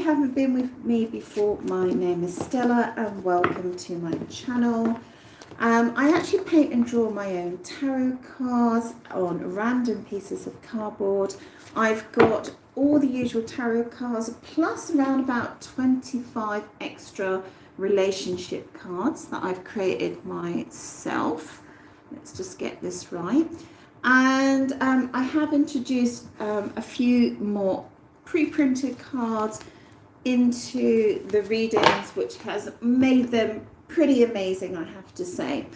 haven't been with me before, my name is Stella and welcome to my channel. I actually paint and draw my own tarot cards on random pieces of cardboard. I've got all the usual tarot cards plus around about 25 extra relationship cards that I've created myself. Let's just get this right. And I have introduced a few more pre-printed cards into the readings, which has made them pretty amazing, I have to say.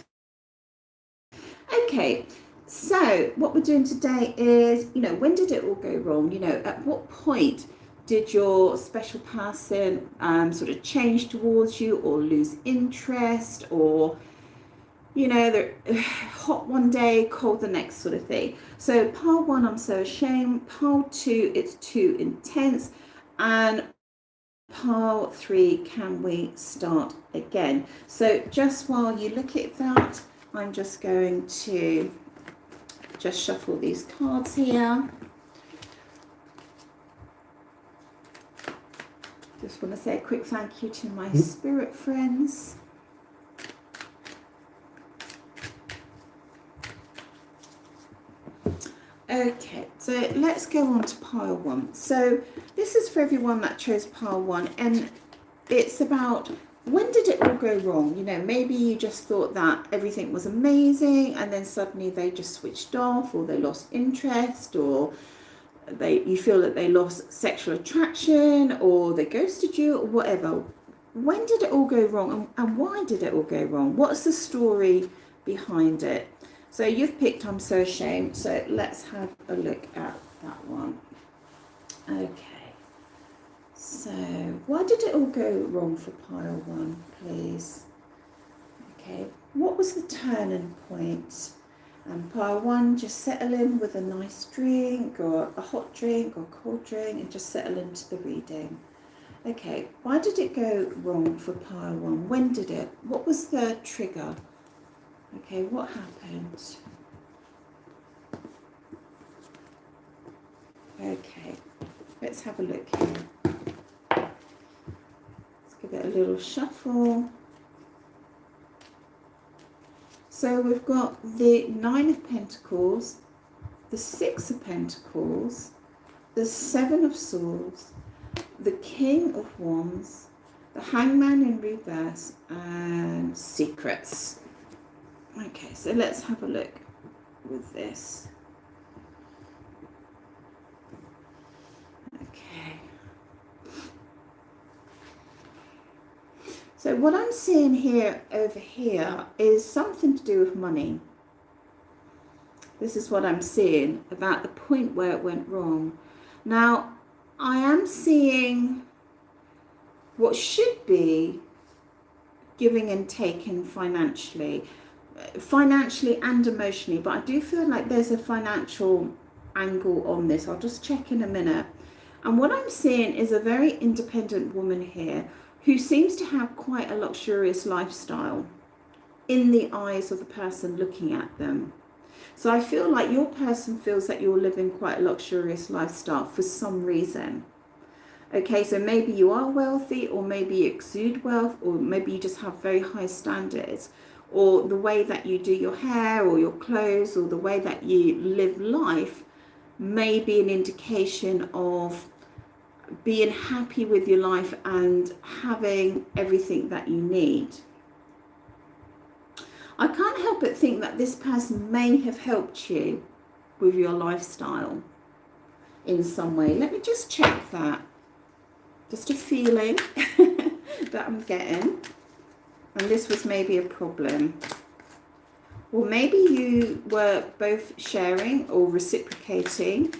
Okay, so what we're doing today is, when did it all go wrong? At what point did your special person sort of change towards you or lose interest, or they're hot one day, cold the next, sort of thing. So pile 1, I'm so ashamed. Pile 2, it's too intense. And pile 3, can we start again? So just while you look at that, I'm just going to just shuffle these cards here. Just want to say a quick thank you to my spirit friends. Okay, so let's go on to pile 1. So this is for everyone that chose pile 1, and it's about, when did it all go wrong? Maybe you just thought that everything was amazing and then suddenly they just switched off, or they lost interest, or you feel that they lost sexual attraction, or they ghosted you, or whatever. When did it all go wrong, and why did it all go wrong? What's the story behind it? So you've picked I'm so ashamed, so let's have a look at that one. Okay, so why did it all go wrong for pile 1, please? Okay, what was the turning point? And pile 1, just settle in with a nice drink, or a hot drink, or cold drink, and just settle into the reading. Okay, why did it go wrong for pile 1? When did it? What was the trigger? Okay, what happened? Okay, let's have a look here. Let's give it a little shuffle. So we've got the 9 of Pentacles, the 6 of Pentacles, the 7 of Swords, the King of Wands, the Hangman in reverse, and Secrets. Okay, so let's have a look with this. Okay. So what I'm seeing here, over here, is something to do with money. This is what I'm seeing about the point where it went wrong. Now, I am seeing what should be giving and taking financially and emotionally, but I do feel like there's a financial angle on this. I'll just check in a minute. And what I'm seeing is a very independent woman here who seems to have quite a luxurious lifestyle in the eyes of the person looking at them. So I feel like your person feels that you're living quite a luxurious lifestyle for some reason. Okay, so maybe you are wealthy, or maybe you exude wealth, or maybe you just have very high standards, or the way that you do your hair or your clothes, or the way that you live life may be an indication of being happy with your life and having everything that you need. I can't help but think that this person may have helped you with your lifestyle in some way. Let me just check that. Just a feeling that I'm getting. And this was maybe a problem. Or maybe you were both sharing or reciprocating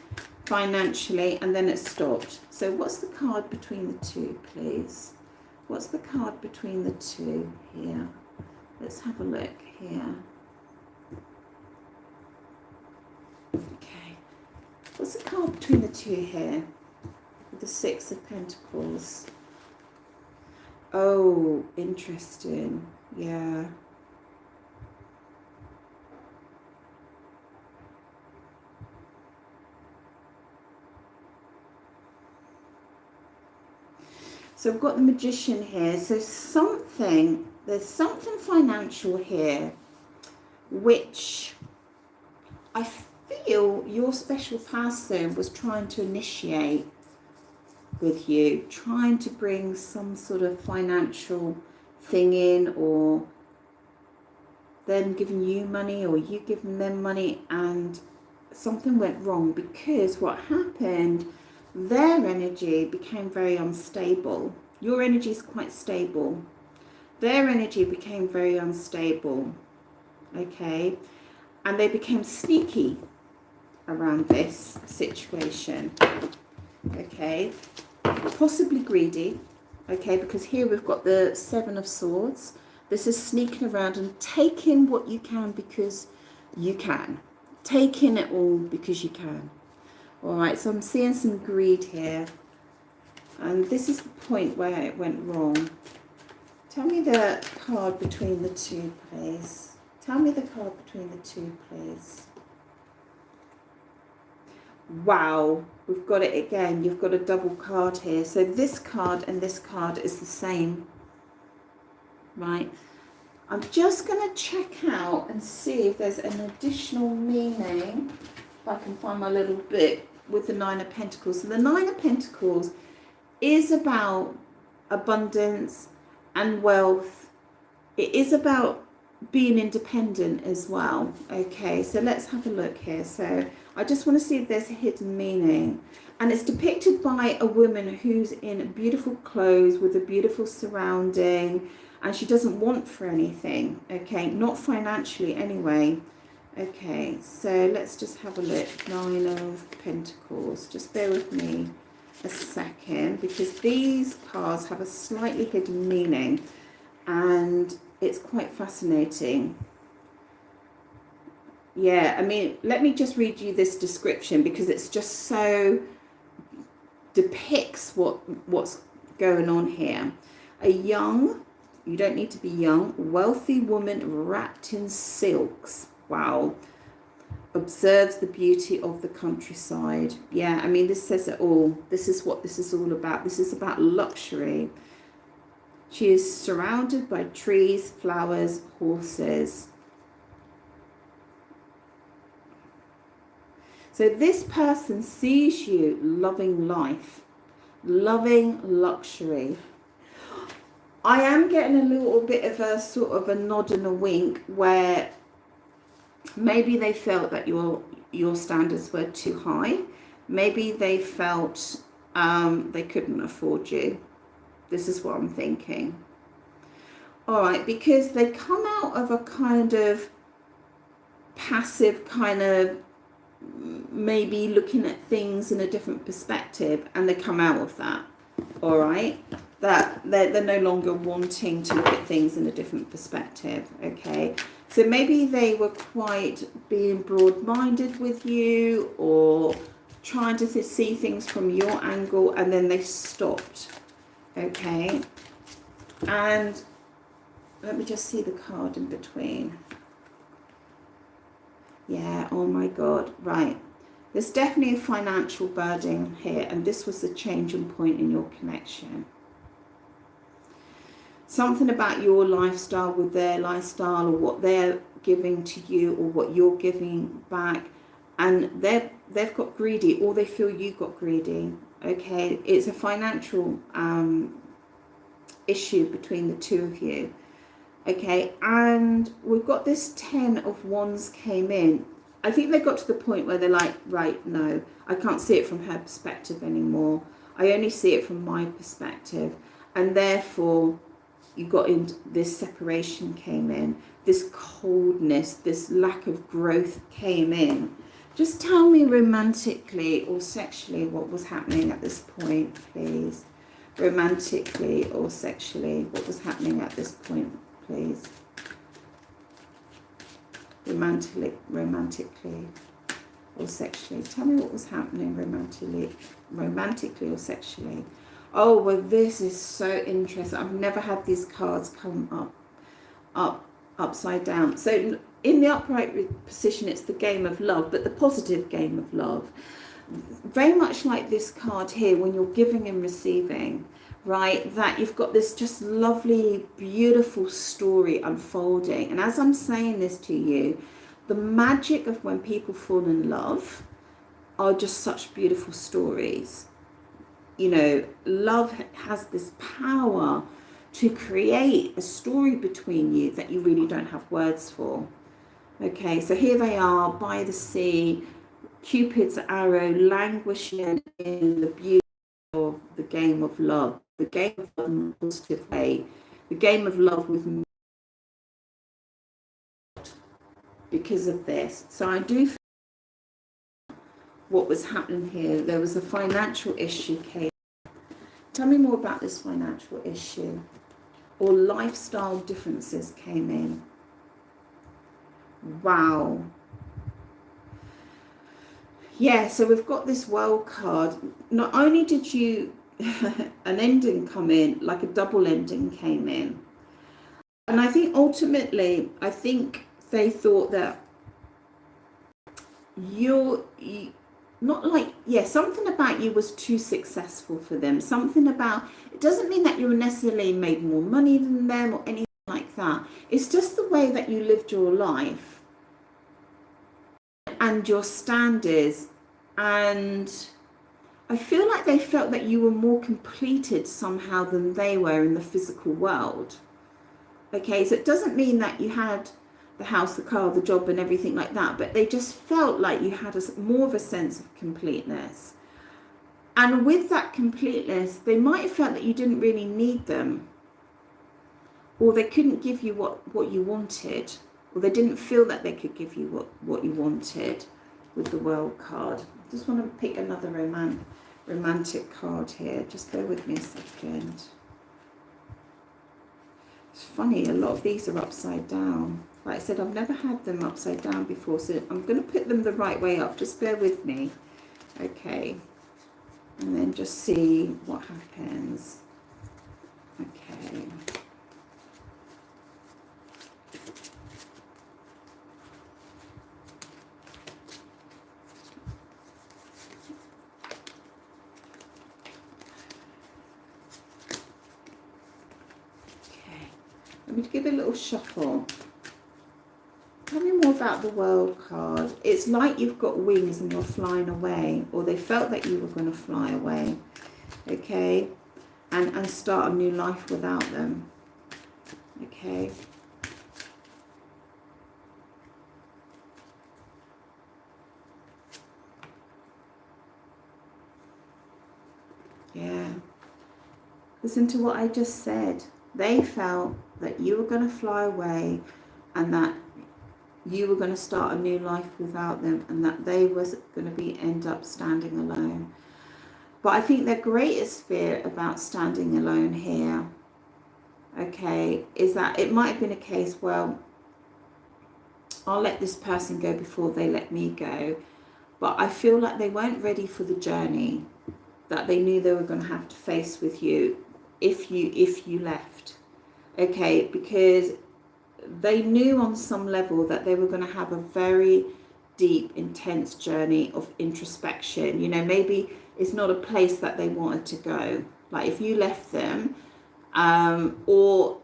financially, and then it stopped. So what's the card between the two, please? What's the card between the two here? Let's have a look here. Okay. What's the card between the two here? With the 6 of Pentacles. Oh, interesting. Yeah. So I've got the Magician here. So there's something financial here, which I feel your special person was trying to initiate with you, trying to bring some sort of financial thing in, or them giving you money or you giving them money, and something went wrong, because what happened, their energy became very unstable. Your energy is quite stable. Their energy became very unstable, okay? And they became sneaky around this situation, okay? Possibly greedy, okay? Because here we've got the Seven of Swords. This is sneaking around and taking what you can because you can. Taking it all because you can. All right, so I'm seeing some greed here. And this is the point where it went wrong. Tell me the card between the two, please. Tell me the card between the two, please. Wow, we've got it again. You've got a double card here. So this card and this card is the same. Right. I'm just going to check out and see if there's an additional meaning. If I can find my little bit with the Nine of Pentacles. So the Nine of Pentacles is about abundance and wealth. It is about being independent as well. Okay, so let's have a look here. So I just want to see if there's a hidden meaning. And it's depicted by a woman who's in beautiful clothes with a beautiful surrounding, and she doesn't want for anything, okay? Not financially anyway. Okay, so let's just have a look. Nine of Pentacles. Just bear with me a second, because these cards have a slightly hidden meaning, and it's quite fascinating. Yeah, I mean, let me just read you this description, because it's just so depicts what's going on here. A young, you don't need to be young, wealthy woman wrapped in silks. Wow. Observes the beauty of the countryside. Yeah, I mean, this says it all. This is what this is all about. This is about luxury. She is surrounded by trees, flowers, horses. So this person sees you loving life, loving luxury. I am getting a little bit of a sort of a nod and a wink, where maybe they felt that your standards were too high. Maybe they felt they couldn't afford you. This is what I'm thinking. All right, because they come out of a kind of passive kind of maybe looking at things in a different perspective, and they come out of that. All right, that they're no longer wanting to look at things in a different perspective. Okay, so maybe they were quite being broad-minded with you, or trying to see things from your angle, and then they stopped. Okay, and let me just see the card in between. Yeah, oh my God, right. There's definitely a financial burden here, and this was the changing point in your connection. Something about your lifestyle with their lifestyle, or what they're giving to you, or what you're giving back, and they've got greedy, or they feel you got greedy. Okay, it's a financial issue between the two of you. Okay, and we've got this 10 of Wands came in. I think they got to the point where they're like, right, no, I can't see it from her perspective anymore. I only see it from my perspective. And therefore, you got into this separation came in. This coldness, this lack of growth came in. Just tell me romantically or sexually what was happening at this point, please. Romantically or sexually, what was happening at this point, please. Romantically or sexually. Tell me what was happening romantically or sexually. Oh, well, this is so interesting. I've never had these cards come upside down. So in the upright position, it's the game of love, but the positive game of love. very much like this card here, when you're giving and receiving, right, that you've got this just lovely, beautiful story unfolding. And as I'm saying this to you, the magic of when people fall in love are just such beautiful stories. You know, love has this power to create a story between you that you really don't have words for. Okay, so here they are by the sea, Cupid's arrow languishing in the beauty of the game of love, the game of love in a positive way, the game of love with me because of this. So I do feel what was happening here. There was a financial issue came. Tell me more about this financial issue. Or lifestyle differences came in. Wow. Yeah, so we've got this World card. Not only did you an ending come in, like a double ending came in. And I think ultimately, I think they thought that you not like, yeah, something about you was too successful for them. Something about, it doesn't mean that you necessarily made more money than them or anything like that. It's just the way that you lived your life and your standards. And I feel like they felt that you were more completed somehow than they were in the physical world. Okay, so it doesn't mean that you had the house, the car, the job and everything like that, but they just felt like you had more of a sense of completeness. And with that completeness, they might have felt that you didn't really need them, or they couldn't give you what you wanted, or they didn't feel that they could give you what you wanted with the World card. I just want to pick another romantic card here. Just bear with me a second. It's funny, a lot of these are upside down. Like I said, I've never had them upside down before, so I'm going to put them the right way up. Just bear with me. Okay. And then just see what happens. Okay. Let me give it a little shuffle. Tell me more about the World card. It's like you've got wings and you're flying away, or they felt that you were going to fly away, okay, and start a new life without them, okay. Yeah. Listen to what I just said. They felt that you were going to fly away and that you were going to start a new life without them, and that they was going to end up standing alone. But I think their greatest fear about standing alone here, okay, is that it might have been a case, well, I'll let this person go before they let me go. But I feel like they weren't ready for the journey that they knew they were going to have to face with you if you left, okay, because they knew on some level that they were going to have a very deep, intense journey of introspection. You know, maybe it's not a place that they wanted to go. Like if you left them, or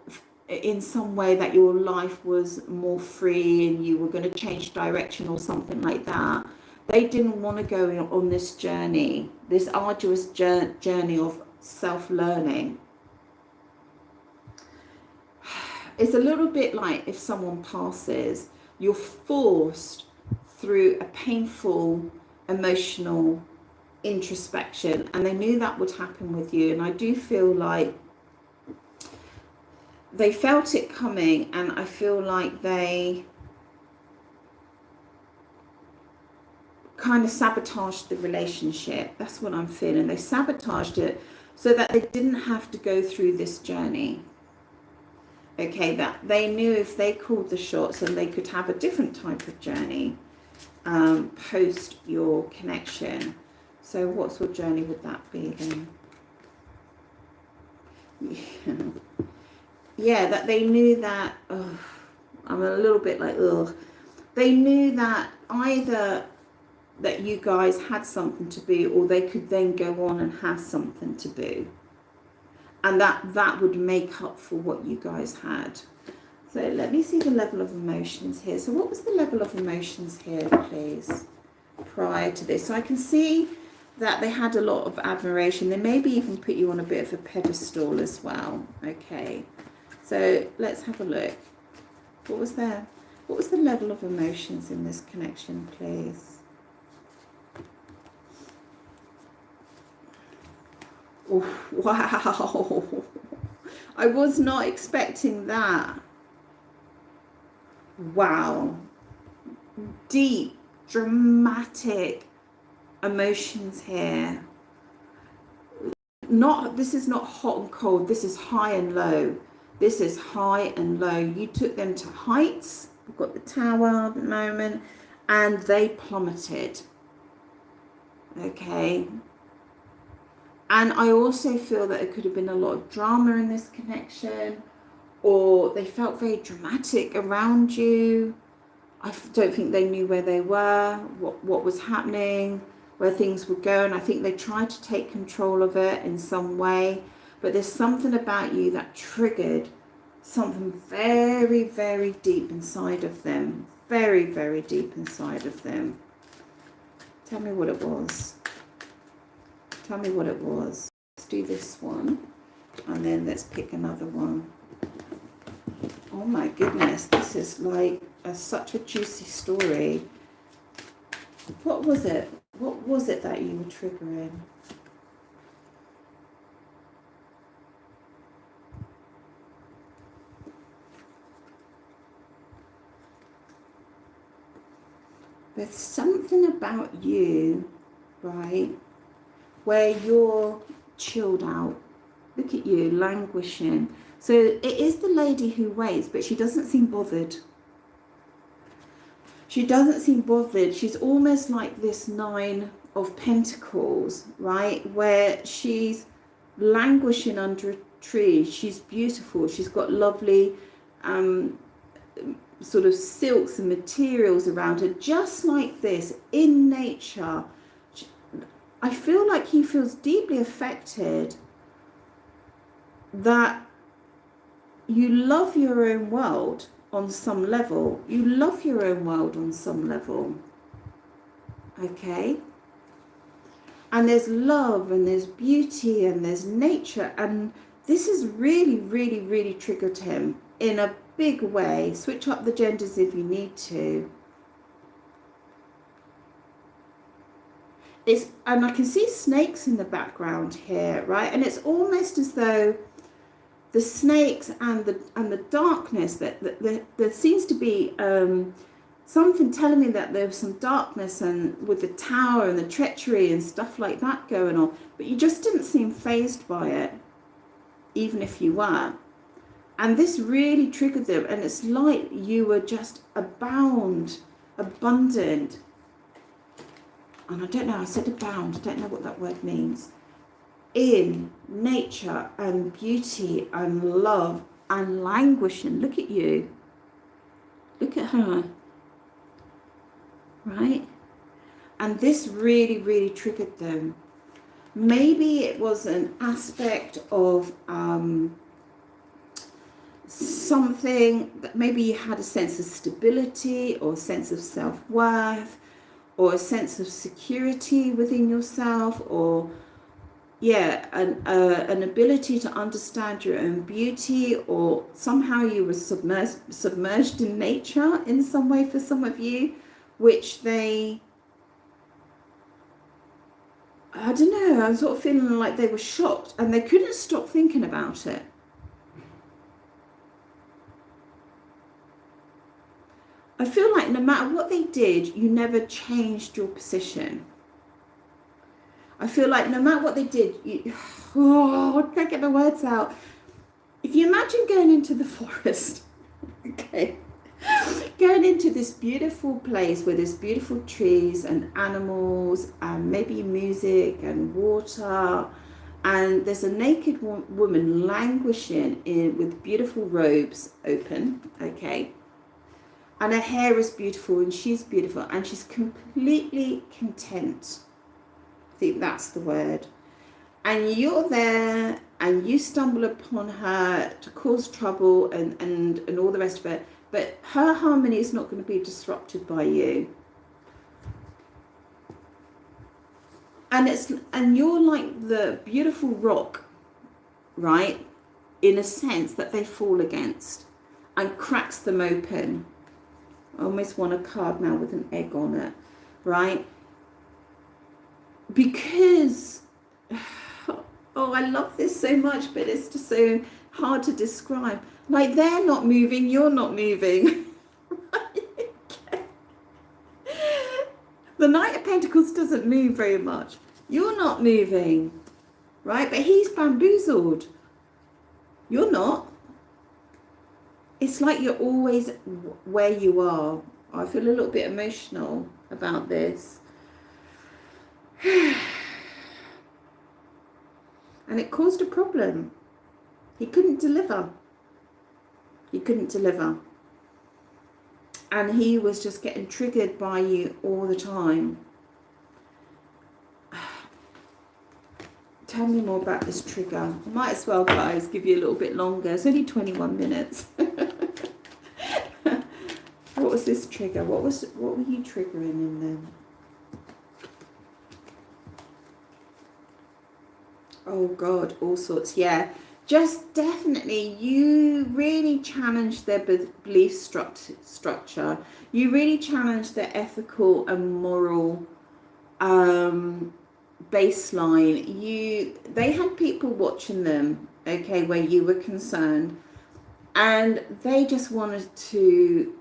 in some way that your life was more free and you were going to change direction or something like that, they didn't want to go on this journey, this arduous journey of self-learning. It's a little bit like if someone passes, you're forced through a painful, emotional introspection, and they knew that would happen with you. And I do feel like they felt it coming, and I feel like they kind of sabotaged the relationship. That's what I'm feeling. They sabotaged it so that they didn't have to go through this journey. Okay, that they knew if they called the shots and they could have a different type of journey post your connection. So what sort of journey would that be then? Yeah, that they knew that, I'm a little bit like, they knew that either that you guys had something to be, or they could then go on and have something to be. And that would make up for what you guys had. So let me see the level of emotions here. So what was the level of emotions here, please, prior to this? So I can see that they had a lot of admiration. They maybe even put you on a bit of a pedestal as well. Okay, so let's have a look. What was there? What was the level of emotions in this connection, please? Oh, wow. I was not expecting that. Wow. Deep, dramatic emotions here. This is not hot and cold. This is high and low. This is high and low. You took them to heights. We've got the tower at the moment, and they plummeted. Okay. And I also feel that it could have been a lot of drama in this connection, or they felt very dramatic around you. I don't think they knew where they were, what was happening, where things were going. I think they tried to take control of it in some way, but there's something about you that triggered something very, very deep inside of them. Very, very deep inside of them. Tell me what it was. Tell me what it was. Let's do this one, and then let's pick another one. Oh my goodness, this is like such a juicy story. What was it? What was it that you were triggering? There's something about you, right, where you're chilled out. Look at you, languishing. So it is the lady who waits, but she doesn't seem bothered. She doesn't seem bothered. She's almost like this Nine of Pentacles, right, where she's languishing under a tree. She's beautiful. She's got lovely sort of silks and materials around her, just like this in nature. I feel like he feels deeply affected that you love your own world on some level. You love your own world on some level. Okay? And there's love and there's beauty and there's nature. And this has really, really, really triggered him in a big way. Switch up the genders if you need to. And I can see snakes in the background here, right? And it's almost as though the snakes and the darkness, that there seems to be something telling me that there's some darkness and with the tower and the treachery and stuff like that going on, but you just didn't seem fazed by it, even if you were. And this really triggered them, and it's like you were just abundant. And I don't know, I said abound, I don't know what that word means. In nature and beauty and love and languishing. Look at you. Look at her. Right? And this really, really triggered them. Maybe it was an aspect of something that maybe you had a sense of stability or a sense of self-worth or a sense of security within yourself, or an ability to understand your own beauty, or somehow you were submerged in nature in some way for some of you, which they, I don't know, I'm sort of feeling like they were shocked and they couldn't stop thinking about it. I feel like no matter what they did, you never changed your position. I feel like no matter what they did, I can't get my words out. If you imagine going into the forest, okay, going into this beautiful place where there's beautiful trees and animals and maybe music and water, and there's a naked woman languishing with beautiful robes open, okay, And her hair is beautiful, and she's beautiful, and she's completely content. I think that's the word. And you're there, and you stumble upon her to cause trouble and all the rest of it. But her harmony is not going to be disrupted by you. And you're like the beautiful rock, right? In a sense that they fall against and cracks them open. I almost want a card now with an egg on it, right? Because, oh, I love this so much, but it's just so hard to describe. Like, they're not moving, you're not moving. The Knight of Pentacles doesn't move very much. You're not moving, right? But he's bamboozled. You're not. It's like you're always where you are. I feel a little bit emotional about this. And it caused a problem. He couldn't deliver. He couldn't deliver. And he was just getting triggered by you all the time. Tell me more about this trigger. I might as well, guys, give you a little bit longer. It's only 21 minutes. What was this trigger? What were you triggering in them? Oh God, all sorts. Yeah, just definitely you really challenge their belief structure. You really challenge their ethical and moral baseline. They had people watching them, okay, where you were concerned, and they just wanted to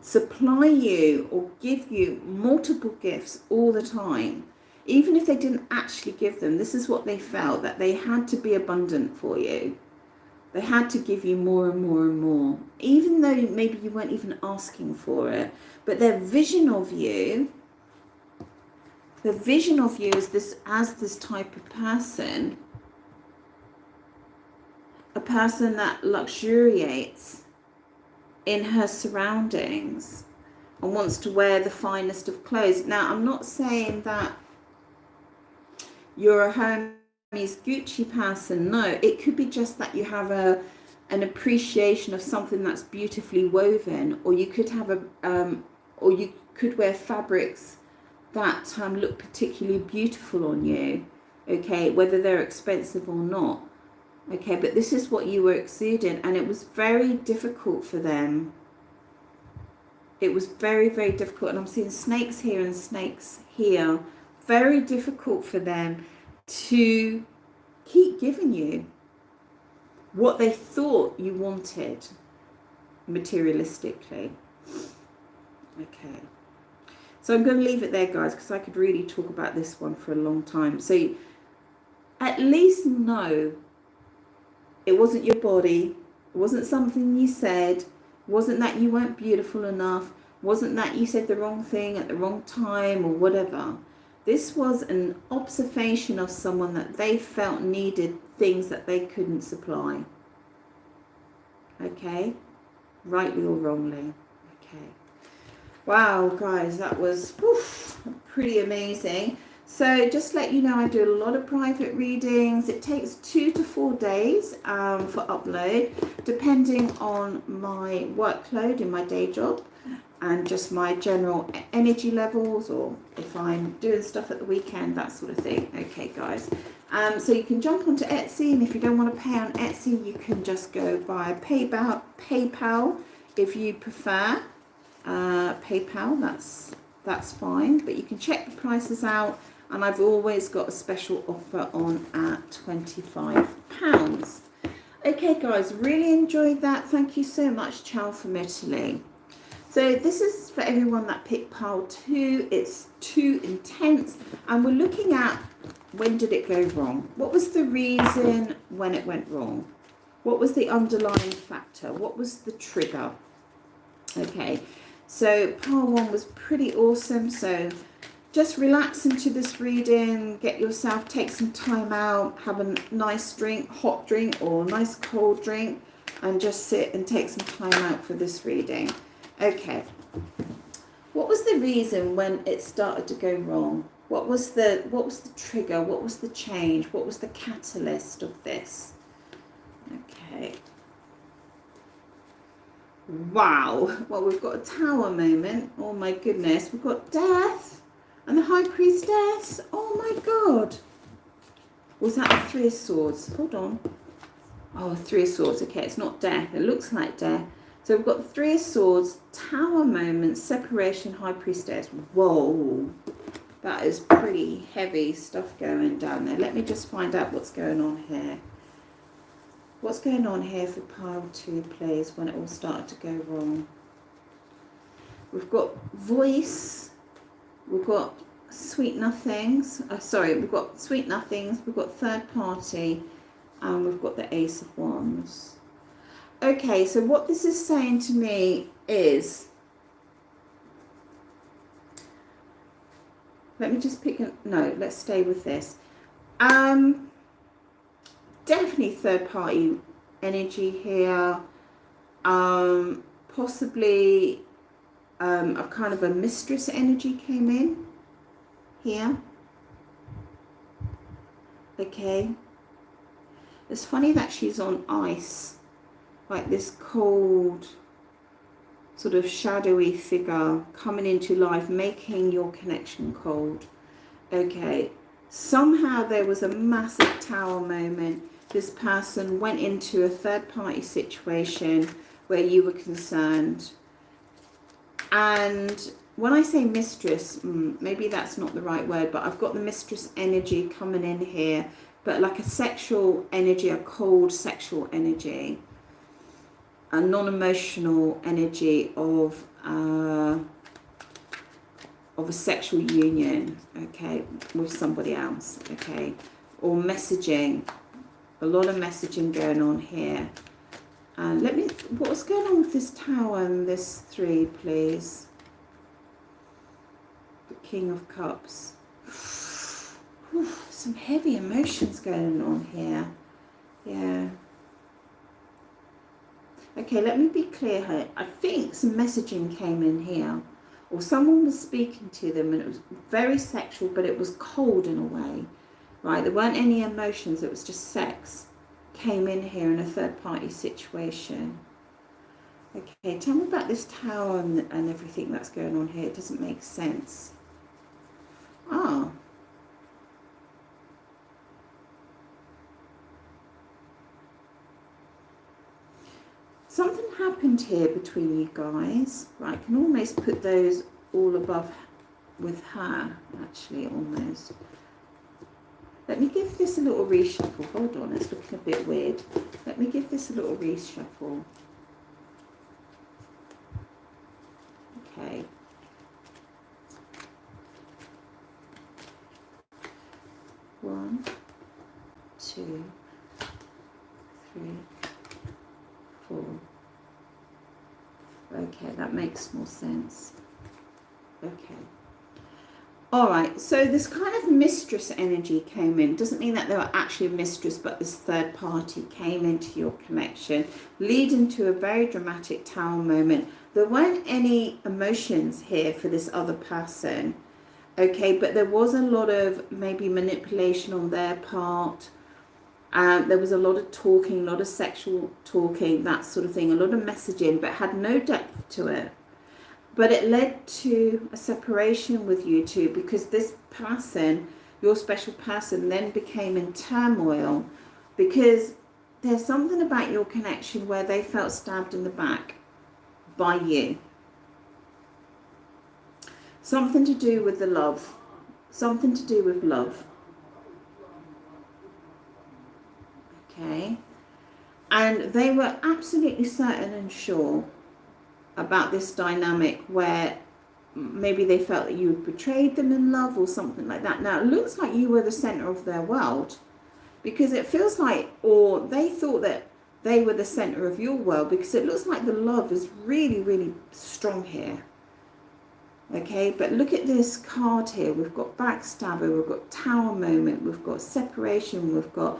supply you or give you multiple gifts all the time. Even if they didn't actually give them, this is what they felt, that they had to be abundant for you. They had to give you more and more and more, even though maybe you weren't even asking for it. But their vision of you, is this as this type of person, a person that luxuriates in her surroundings and wants to wear the finest of clothes. Now, I'm not saying that you're a Hermes Gucci person. No, it could be just that you have an appreciation of something that's beautifully woven, or you could have or you could wear fabrics that look particularly beautiful on you, okay, whether they're expensive or not, okay, but this is what you were exuding, and it was very difficult for them. It was very, very difficult, and I'm seeing snakes here and snakes here. Very difficult for them to keep giving you what they thought you wanted materialistically. Okay. So I'm going to leave it there, guys, because I could really talk about this one for a long time. So at least know it wasn't your body. It wasn't something you said. It wasn't that you weren't beautiful enough. It wasn't that you said the wrong thing at the wrong time or whatever. This was an observation of someone that they felt needed things that they couldn't supply. Okay? Rightly or wrongly. Okay. Wow, guys, that was pretty amazing. So just to let you know, I do a lot of private readings. It takes 2 to 4 days for upload, depending on my workload in my day job and just my general energy levels, or if I'm doing stuff at the weekend, that sort of thing. Okay, guys. So you can jump onto Etsy, and if you don't want to pay on Etsy, you can just go via PayPal if you prefer. PayPal, that's fine, but you can check the prices out, and I've always got a special offer on at £25. Okay, guys, really enjoyed that. Thank you so much. Ciao from Italy. So this is for everyone that picked pile 2. It's too intense, and we're looking at when did it go wrong? What was the reason when it went wrong? What was the underlying factor? What was the trigger? Okay, so pile 1 was pretty awesome. So just relax into this reading, take some time out, have a nice drink, hot drink or nice cold drink, and just sit and take some time out for this reading. Okay. What was the reason when it started to go wrong? What was the trigger? What was the change? What was the catalyst of this? Okay. Wow. Well, we've got a tower moment. Oh my goodness. We've got death and the high priestess. Oh my god. Was that a three of swords? Hold on. Oh, three of swords. Okay, it's not death. It looks like death. So we've got the three of swords, tower moment, separation, high priestess. Whoa. That is pretty heavy stuff going down there. Let me just find out what's going on here. What's going on here for pile 2, please, when it all started to go wrong? We've got voice. We've got sweet nothings. We've got sweet nothings. We've got third party. And we've got the Ace of Wands. Okay, so what this is saying to me is, let me just pick no, let's stay with this. Definitely third party energy here. Possibly a kind of a mistress energy came in here. Okay. It's funny that she's on ice, like this cold, sort of shadowy figure coming into life, making your connection cold. Okay, somehow there was a massive tower moment. This person went into a third party situation where you were concerned. And when I say mistress, maybe that's not the right word, but I've got the mistress energy coming in here, but like a sexual energy, a cold sexual energy, a non-emotional energy of a sexual union, okay, with somebody else, okay, or messaging, a lot of messaging going on here. And what's going on with this tower and this 3, please? The King of Cups. Some heavy emotions going on here. Yeah. Okay, let me be clear here. I think some messaging came in here, or someone was speaking to them and it was very sexual, but it was cold in a way, right? There weren't any emotions, it was just sex came in here in a third party situation. Okay, tell me about this tower and everything that's going on here. It doesn't make sense. Something happened here between you guys. Right, I can almost put those all above with her, actually, almost. Let me give this a little reshuffle. Hold on, it's looking a bit weird. Let me give this a little reshuffle. Okay. One, 2, 3, 4. Okay, that makes more sense. Okay. All right, so this kind of mistress energy came in. Doesn't mean that they were actually a mistress, but this third party came into your connection, leading to a very dramatic tower moment. There weren't any emotions here for this other person, okay, but there was a lot of maybe manipulation on their part. There was a lot of talking, a lot of sexual talking, that sort of thing, a lot of messaging, but had no depth to it. But it led to a separation with you two, because this person, your special person, then became in turmoil, because there's something about your connection where they felt stabbed in the back by you. Something to do with the love. Something to do with love. Okay. And they were absolutely certain and sure about this dynamic where maybe they felt that you had betrayed them in love or something like that. Now, it looks like you were the center of their world, because it feels like, or they thought that they were the center of your world, because it looks like the love is really, really strong here. Okay, but look at this card here. We've got backstabber, we've got tower moment, we've got separation, we've got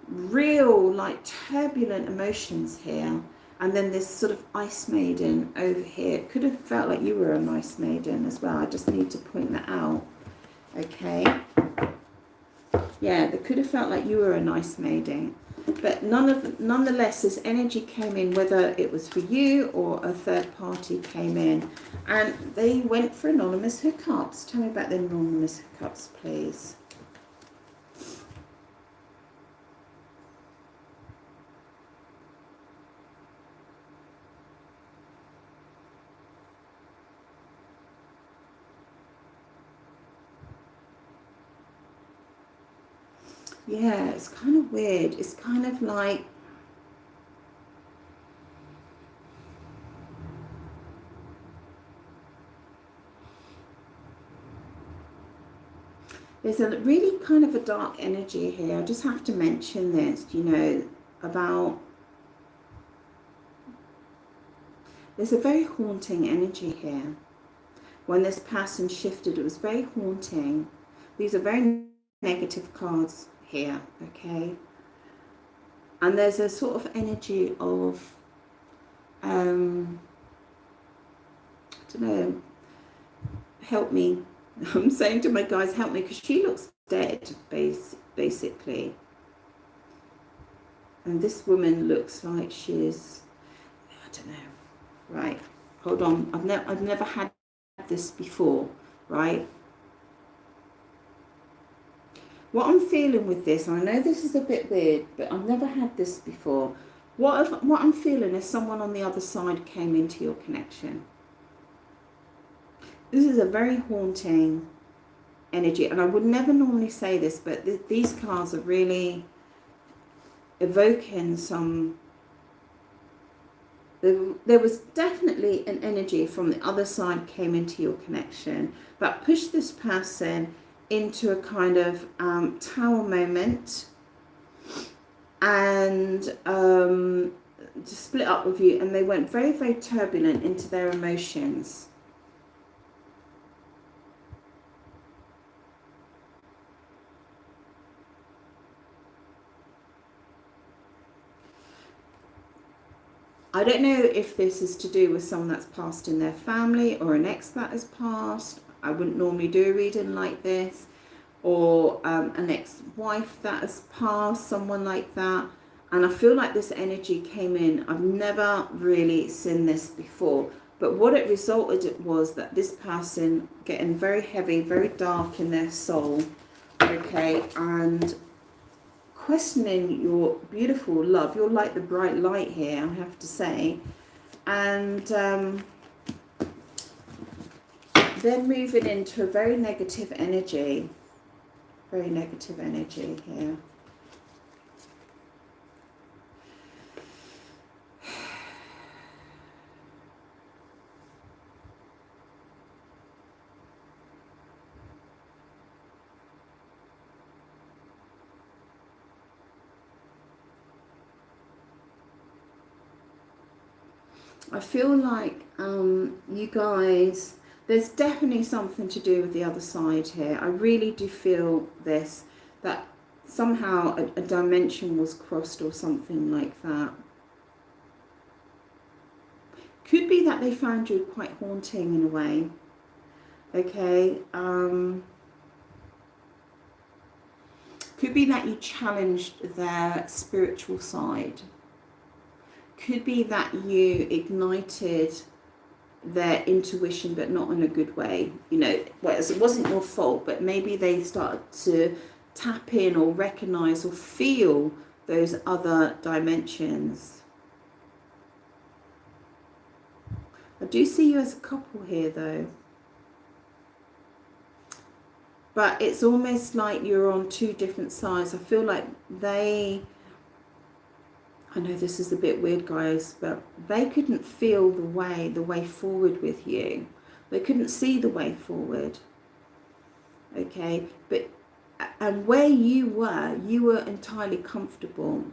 real, like, turbulent emotions here. And then this sort of ice maiden over here. It could have felt like you were an ice maiden as well. I just need to point that out. Okay. Yeah, it could have felt like you were an ice maiden. But nonetheless, this energy came in, whether it was for you or a third party came in. And they went for anonymous hookups. Tell me about the anonymous hookups, please. Yeah, it's kind of weird. It's kind of like, there's a really kind of a dark energy here. I just have to mention this, you know, about, there's a very haunting energy here. When this person shifted, it was very haunting. These are very negative cards here, okay? And there's a sort of energy of, I don't know, help me. I'm saying to my guys, help me, because she looks dead, basically. And this woman looks like she's, I don't know, right? Hold on, I've never had this before, right? What I'm feeling with this, I know this is a bit weird, but I've never had this before. What I'm feeling is someone on the other side came into your connection. This is a very haunting energy, and I would never normally say this, but these cards are really evoking some. There was definitely an energy from the other side came into your connection that pushed this person into a kind of tower moment, and to split up with you, and they went very, very turbulent into their emotions. I don't know if this is to do with someone that's passed in their family or an ex that has passed. I wouldn't normally do a reading like this. Or an ex-wife that has passed, someone like that. And I feel like this energy came in. I've never really seen this before. But what it resulted was that this person getting very heavy, very dark in their soul. Okay, and questioning your beautiful love. You're like the bright light here, I have to say. And they're moving into a very negative energy. Very negative energy here. I feel like you guys, there's definitely something to do with the other side here. I really do feel this, that somehow a dimension was crossed or something like that. Could be that they found you quite haunting in a way. Okay. Could be that you challenged their spiritual side. Could be that you ignited their intuition, but not in a good way. You know, whereas it wasn't your fault, but maybe they started to tap in or recognize or feel those other dimensions. I do see you as a couple here, though. But it's almost like you're on two different sides. I feel like I know this is a bit weird, guys, but they couldn't feel the way forward with you. They couldn't see the way forward. Okay, but and where you were entirely comfortable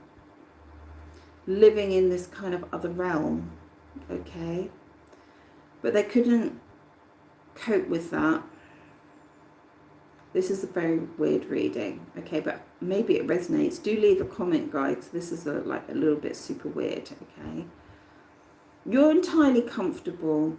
living in this kind of other realm. Okay, but they couldn't cope with that. This is a very weird reading, okay, but maybe it resonates. Do leave a comment, guys. This is like a little bit super weird, okay? You're entirely comfortable.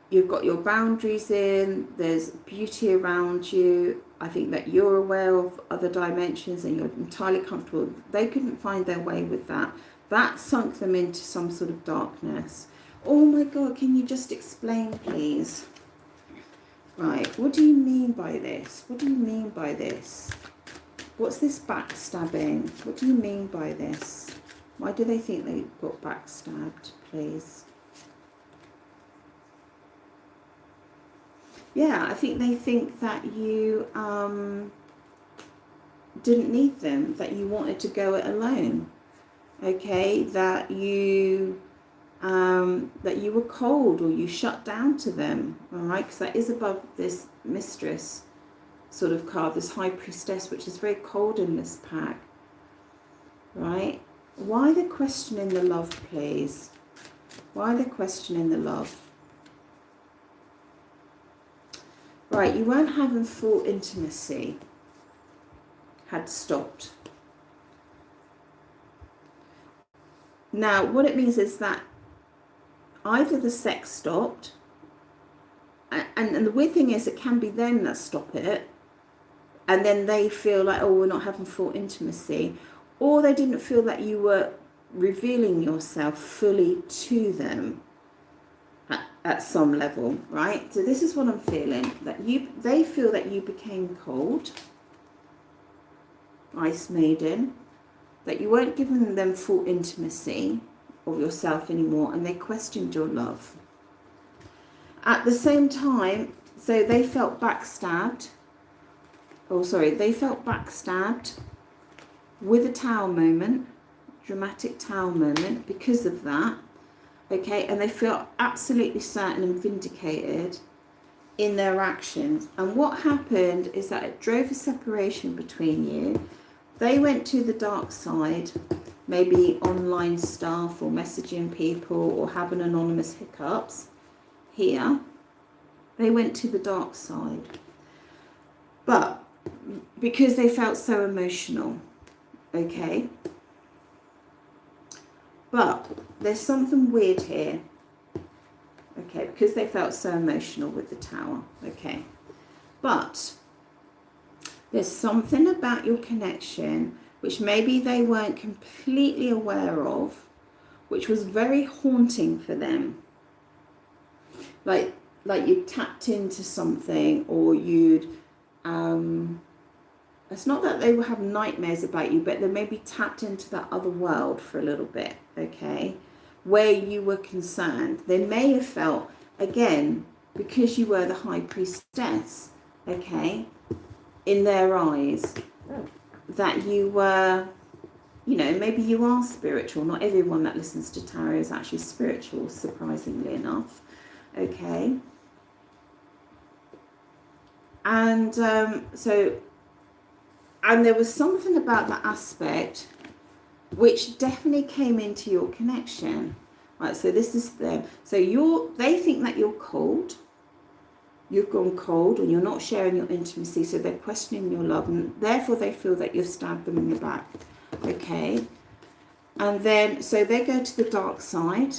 You've got your boundaries in. There's beauty around you. I think that you're aware of other dimensions and you're entirely comfortable. They couldn't find their way with that. That sunk them into some sort of darkness. Oh my God, can you just explain, please? Right, what do you mean by this? What do you mean by this? What's this backstabbing? What do you mean by this? Why do they think they got backstabbed, please? Yeah, I think they think that you didn't need them, that you wanted to go it alone. Okay, that you were cold or you shut down to them. All right, because that is above this mistress sort of card, this high priestess, which is very cold in this pack. Right? Why the question in the love, please? Why the question in the love? Right, you weren't having full intimacy. Had stopped. Now, what it means is that either the sex stopped, and the weird thing is it can be them that stop it, and then they feel like, oh, we're not having full intimacy, or they didn't feel that you were revealing yourself fully to them at some level, right? So this is what I'm feeling, that they feel that you became cold, ice maiden, that you weren't giving them full intimacy of yourself anymore, and they questioned your love. At the same time, so they felt backstabbed. Oh, sorry, they felt backstabbed with a Tower moment, dramatic Tower moment because of that. Okay, and they feel absolutely certain and vindicated in their actions. And what happened is that it drove a separation between you. They went to the dark side, maybe online stuff or messaging people or having anonymous hiccups. Here, they went to the dark side. But because they felt so emotional, okay? But there's something weird here, okay, because they felt so emotional with the Tower, okay? But there's something about your connection which maybe they weren't completely aware of, which was very haunting for them. Like you tapped into something, or you'd, it's not that they will have nightmares about you, but they maybe tapped into that other world for a little bit, okay, where you were concerned. They may have felt, again, because you were the high priestess, okay, in their eyes, that you were, you know, maybe you are spiritual. Not everyone that listens to tarot is actually spiritual, surprisingly enough, okay. And and there was something about that aspect which definitely came into your connection. Right, so this is them. So they think that you're cold. You've gone cold and you're not sharing your intimacy, so they're questioning your love, and therefore they feel that you've stabbed them in the back. Okay. And then, so they go to the dark side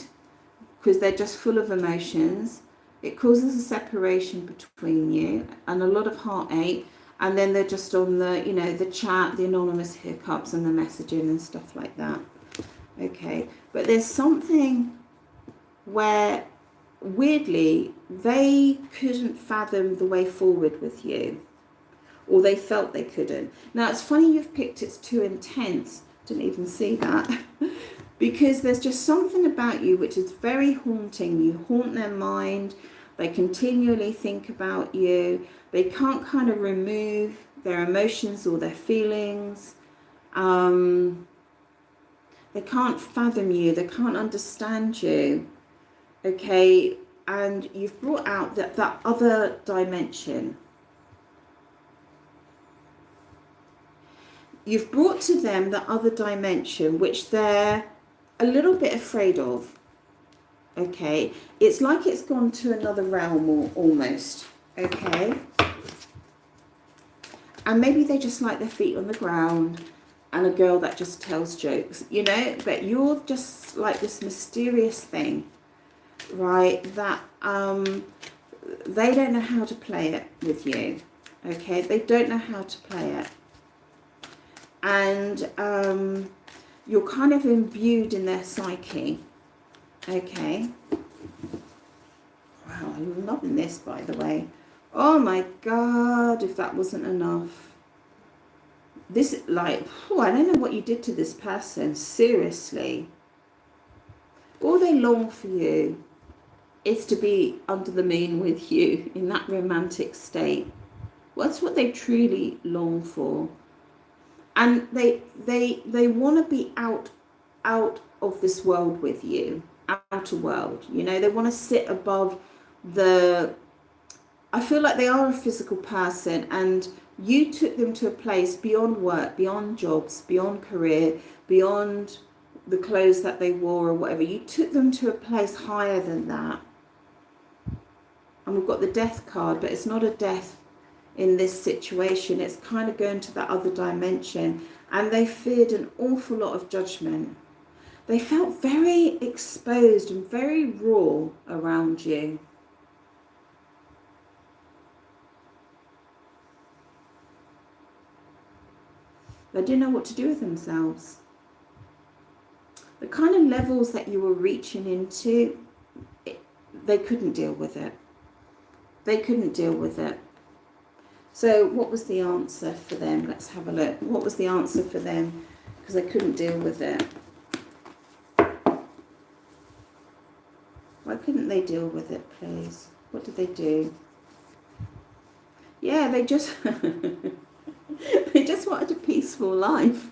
because they're just full of emotions. It causes a separation between you and a lot of heartache. And then they're just on the, you know, the chat, the anonymous hiccups and the messaging and stuff like that. Okay. But there's something where, weirdly, they couldn't fathom the way forward with you. Or they felt they couldn't. Now, it's funny you've picked It's Too Intense. Didn't even see that. Because there's just something about you which is very haunting. You haunt their mind. They continually think about you. They can't kind of remove their emotions or their feelings. They can't fathom you. They can't understand you. Okay, and you've brought out that other dimension. You've brought to them the other dimension, which they're a little bit afraid of. Okay, it's like it's gone to another realm almost. Okay, and maybe they just like their feet on the ground. and a girl that just tells jokes, you know, but you're just like this mysterious thing, right, that they don't know how to play it with you, okay? They don't know how to play it. And you're kind of imbued in their psyche, okay? Wow, I'm loving this, by the way. Oh my God, if that wasn't enough. This, like, I don't know what you did to this person, seriously. All they long for you is to be under the moon with you in that romantic state. Well, that's what they truly long for. And they want to be out of this world with you, outer world, you know. They want to sit above the, I feel like they are a physical person, and you took them to a place beyond work, beyond jobs, beyond career, beyond the clothes that they wore or whatever. You took them to a place higher than that. And we've got the death card, but it's not a death in this situation. It's kind of going to that other dimension. And they feared an awful lot of judgment. They felt very exposed and very raw around you. They didn't know what to do with themselves. The kind of levels that you were reaching into, they couldn't deal with it. They couldn't deal with it. So what was the answer for them? Let's have a look. What was the answer for them? Because they couldn't deal with it. Why couldn't they deal with it, please? What did they do? Yeah, they just they just wanted a peaceful life.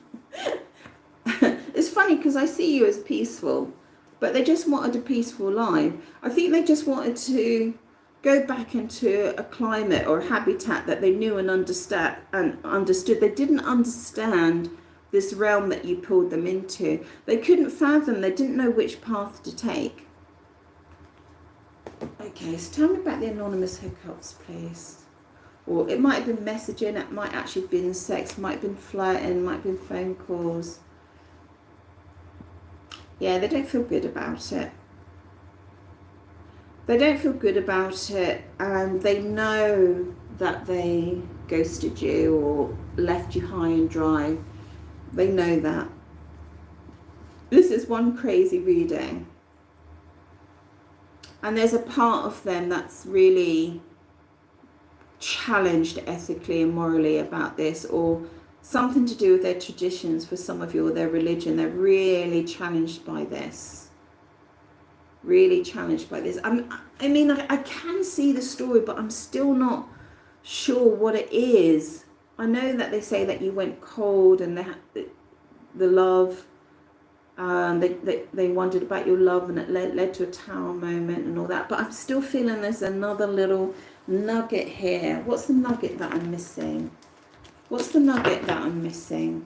It's funny because I see you as peaceful, but they just wanted a peaceful life. I think they just wanted to go back into a climate or a habitat that they knew and understood. They didn't understand this realm that you pulled them into. They couldn't fathom. They didn't know which path to take. Okay, so tell me about the anonymous hookups, please. Or it might have been messaging, it might actually have been sex, it might have been flirting, might have been phone calls. Yeah, they don't feel good about it. They don't feel good about it, and they know that they ghosted you or left you high and dry. They know that. This is one crazy reading. And there's a part of them that's really challenged ethically and morally about this, or something to do with their traditions for some of you, or their religion. They're really challenged by this. Really challenged by this. I mean, I can see the story, but I'm still not sure what it is. I know that they say that you went cold and the love, they wondered about your love, and it led to a tower moment and all that. But I'm still feeling there's another little nugget here. What's the nugget that I'm missing? What's the nugget that I'm missing?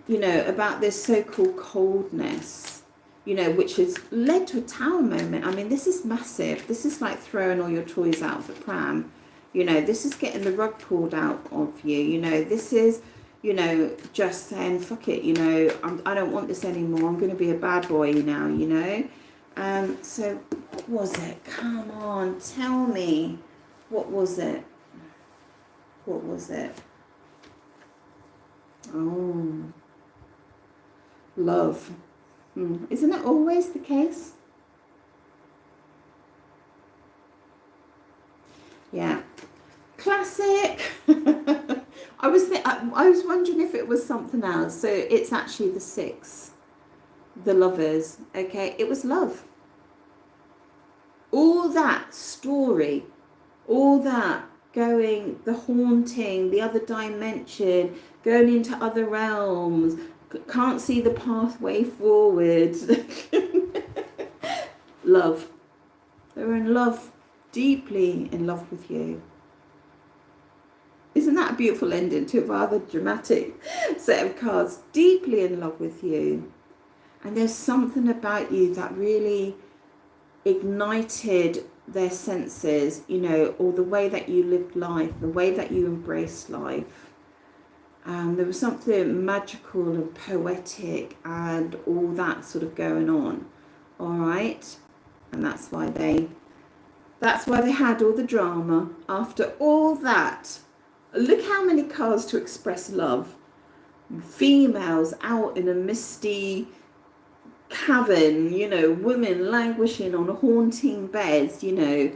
You know, about this so-called coldness, you know, which has led to a tower moment. I mean, this is massive. This is like throwing all your toys out of the pram. You know, this is getting the rug pulled out of you. You know, this is, you know, just saying, fuck it, you know, I don't want this anymore. I'm going to be a bad boy now, you know. So what was it? Come on, tell me. What was it? What was it? Oh, love. Isn't it always the case? Yeah. Classic. I was wondering if it was something else. So it's actually the 6. The lovers. Okay, it was love. All that story, all that going, the haunting, the other dimension, going into other realms, can't see the pathway forward. Love. They were in love, deeply in love with you. Isn't that a beautiful ending to a rather dramatic set of cards? Deeply in love with you. And there's something about you that really ignited their senses, you know, or the way that you lived life, the way that you embraced life. There was something magical and poetic and all that sort of going on. All right. And that's why they had all the drama. After all that, look how many cards to express love. Females out in a misty cavern, you know, women languishing on haunting beds, you know,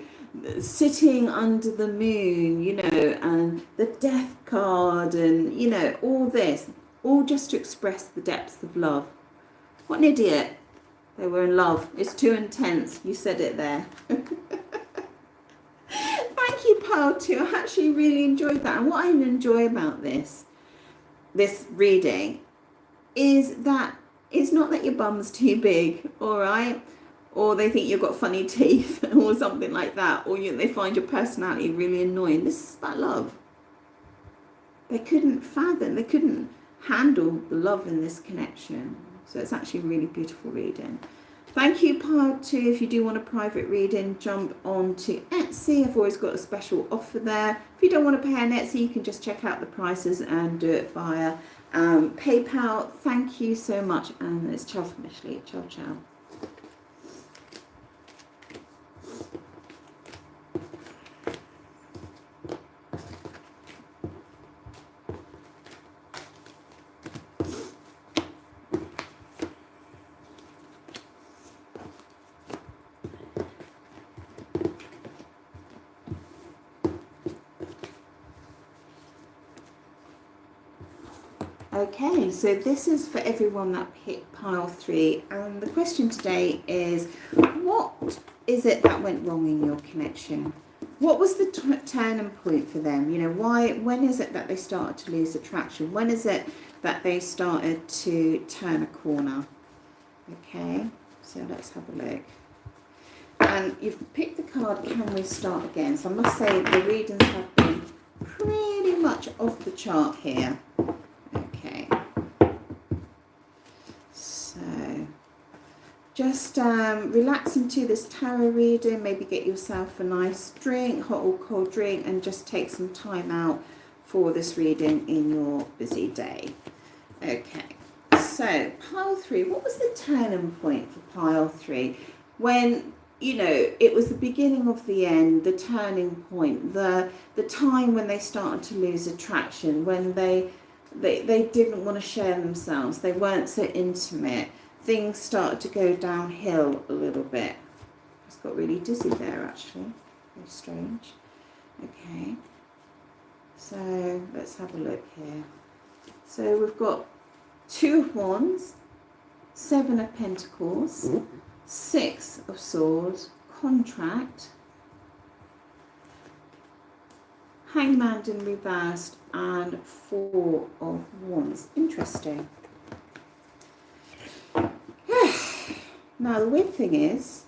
sitting under the moon, you know, and the death card, and, you know, all this, all just to express the depths of love. What an idiot. They were in love. It's too intense. You said it there. Thank you, Pile 2. I actually really enjoyed that. And what I enjoy about this reading is that it's not that your bum's too big, all right? Or they think you've got funny teeth or something like that. Or they find your personality really annoying. This is about love. They couldn't fathom, they couldn't handle the love in this connection. So it's actually a really beautiful reading. Thank you, Pile 2. If you do want a private reading, jump on to Etsy. I've always got a special offer there. If you don't want to pay on Etsy, you can just check out the prices and do it via PayPal. Thank you so much. And it's ciao from Ashley. Ciao, ciao. Okay, so this is for everyone that picked Pile 3, and the question today is, what is it that went wrong in your connection? What was the turning point for them? You know, when is it that they started to lose attraction? When is it that they started to turn a corner? Okay, so let's have a look. And you've picked the card, Can We Start Again? So I must say the readings have been pretty much off the chart here. Just relax into this tarot reading, maybe get yourself a nice drink, hot or cold drink, and just take some time out for this reading in your busy day. Okay, so Pile 3, what was the turning point for Pile 3? When, you know, it was the beginning of the end, the turning point, the time when they started to lose attraction, when they didn't want to share themselves, they weren't so intimate. Things started to go downhill a little bit. I just got really dizzy there, actually. Very strange. Okay. So let's have a look here. So we've got 2 of Wands, 7 of Pentacles, 6 of Swords, Contract, Hangman in reversed, and 4 of Wands. Interesting. Now, the weird thing is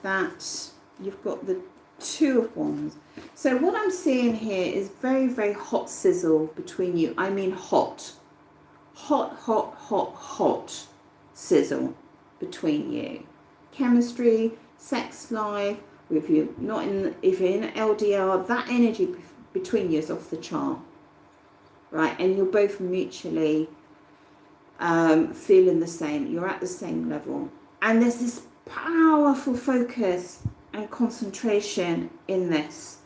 that you've got the 2 of Wands. So what I'm seeing here is very, very hot sizzle between you. I mean hot. Hot, hot, hot, hot sizzle between you. Chemistry, sex life, if you're in LDR, that energy between you is off the chart. Right, and you're both mutually feeling the same. You're at the same level, and there's this powerful focus and concentration in this,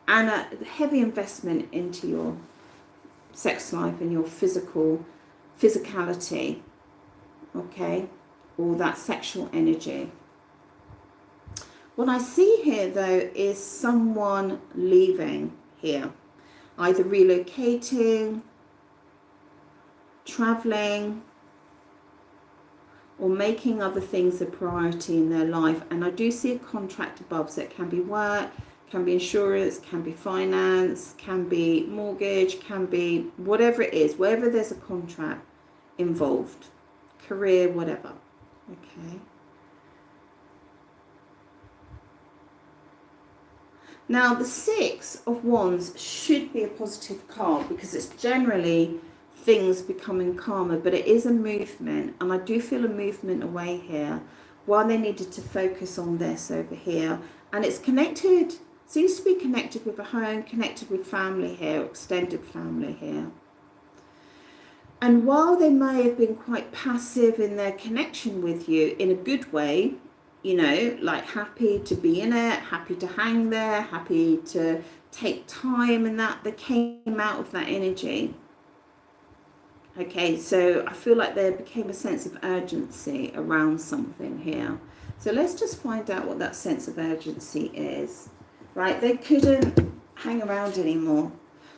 and a heavy investment into your sex life and your physicality. Okay, all that sexual energy. What I see here, though, is someone leaving here, either relocating, traveling, or making other things a priority in their life. And I do see a contract above, so it can be work, can be insurance, can be finance, can be mortgage, can be whatever it is, wherever there's a contract involved, career, whatever. Okay. Now, the 6 of Wands should be a positive card because it's generally things becoming calmer, but it is a movement, and I do feel a movement away here while they needed to focus on this over here. And it's connected Seems to be connected with a home, connected with family here, extended family here. And while they may have been quite passive in their connection with you in a good way, you know, like happy to be in it, happy to hang there, happy to take time and that, they came out of that energy. Okay, so I feel like there became a sense of urgency around something here. So let's just find out what that sense of urgency is. Right, they couldn't hang around anymore.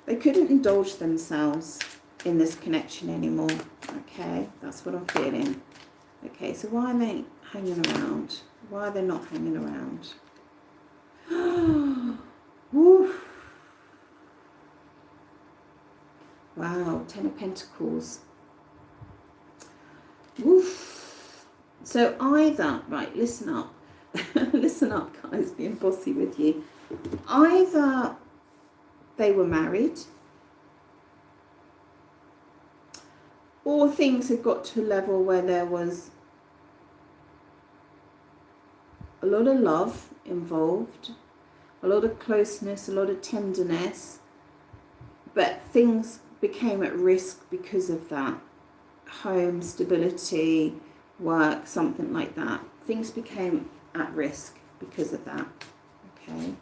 They couldn't indulge themselves in this connection anymore. Okay, that's what I'm feeling. Okay, so why are they hanging around? Why are they not hanging around? Woof. Wow, Ten of Pentacles. Woof. So either, right, listen up. Listen up, guys, being bossy with you. Either they were married, or things had got to a level where there was a lot of love involved, a lot of closeness, a lot of tenderness, but things became at risk because of that. Home, stability, work, something like that. Things became at risk because of that. Okay.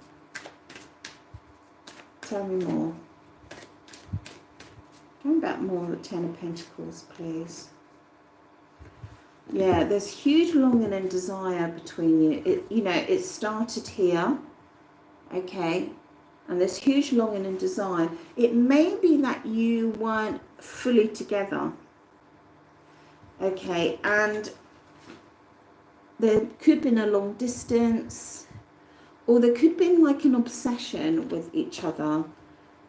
Tell me more. Tell me about more of the Ten of Pentacles, please. Yeah, there's huge longing and desire between you. It started here, okay, and there's huge longing and desire. It may be that you weren't fully together, okay, and there could have been a long distance, or there could have been like an obsession with each other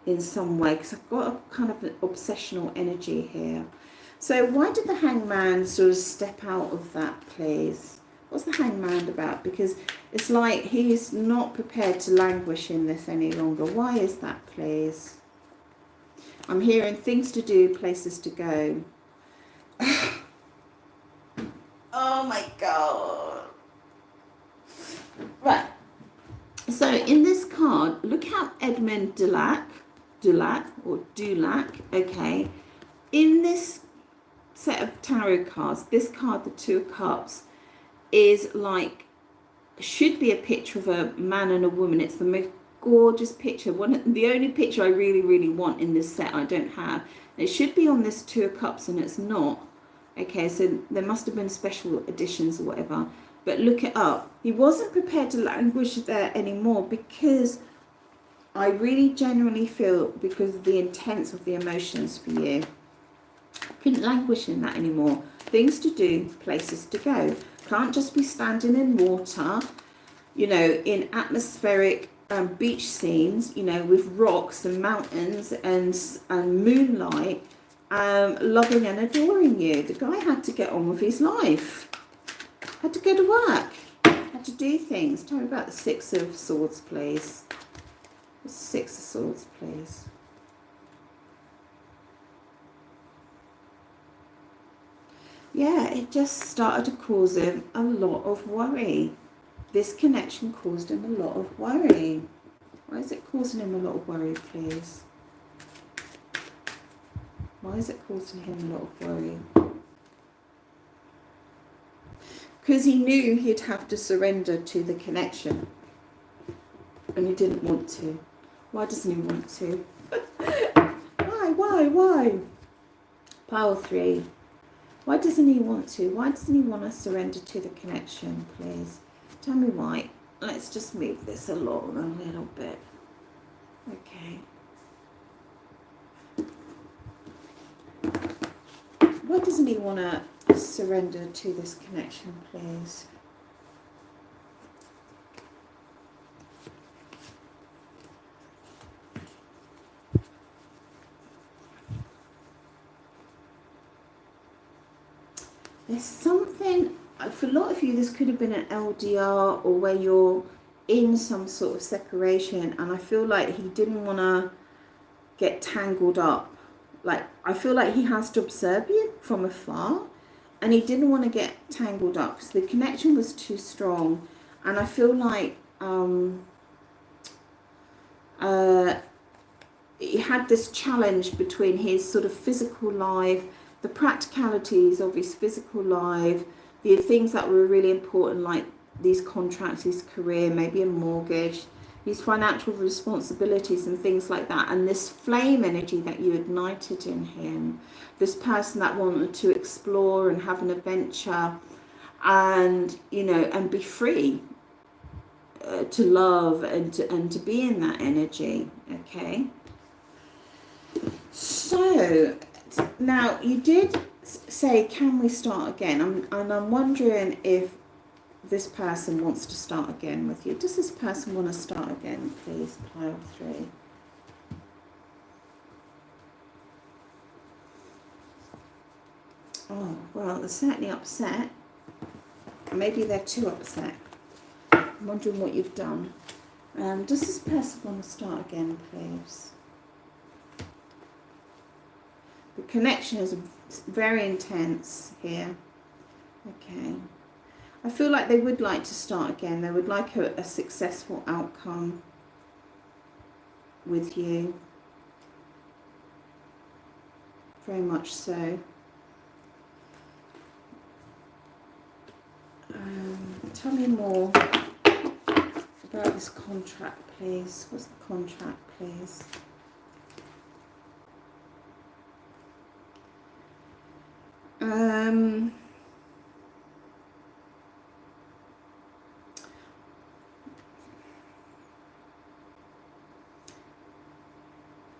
in some way, because I've got a kind of an obsessional energy here. So why did the Hangman sort of step out of that, please? What's the Hangman about? Because it's like he's not prepared to languish in this any longer. Why is that, please? I'm hearing things to do, places to go. Oh my God. Right. So in this card, look how Edmund Dulac, okay, in this set of tarot cards, this card, the Two of Cups, is like, should be a picture of a man and a woman. It's the most gorgeous picture, the only picture I really want in this set I don't have. It should be on this Two of Cups and it's not. Okay, so there must have been special editions or whatever, but look it up. He wasn't prepared to languish there anymore, because I really genuinely feel, because of the intense of the emotions for you, couldn't languish in that anymore. Things to do, places to go. Can't just be standing in water, you know, in atmospheric beach scenes, you know, with rocks and mountains and moonlight, loving and adoring you. The guy had to get on with his life. Had to go to work. Had to do things. Tell me about the Six of Swords, please. The Six of Swords, please. Yeah, it just started to cause him a lot of worry. This connection caused him a lot of worry. Why is it causing him a lot of worry, please? Why is it causing him a lot of worry? Because he knew he'd have to surrender to the connection. And he didn't want to. Why doesn't he want to? Why? Pile 3. Why doesn't he want to? Why doesn't he want to surrender to the connection, please? Tell me why. Let's just move this along a little bit. Okay. Why doesn't he want to surrender to this connection, please? There's something, for a lot of you, this could have been an LDR, or where you're in some sort of separation, and I feel like he didn't want to get tangled up. Like, I feel like he has to observe you from afar, and he didn't want to get tangled up because the connection was too strong. And I feel like He had this challenge between his sort of physical life, the practicalities of his physical life, the things that were really important, like these contracts, his career, maybe a mortgage, his financial responsibilities and things like that. And this flame energy that you ignited in him, this person that wanted to explore and have an adventure and, you know, and be free, to love and to be in that energy. Okay. So now you did say, can we start again? I'm wondering if this person wants to start again with you. Does this person want to start again, please? Pile 3. Oh, well, they're certainly upset. Maybe they're too upset. I'm wondering what you've done. Does this person want to start again, please? The connection is very intense here. Okay. I feel like they would like to start again. They would like a successful outcome with you. Very much so. Tell me more about this contract, please. What's the contract, please?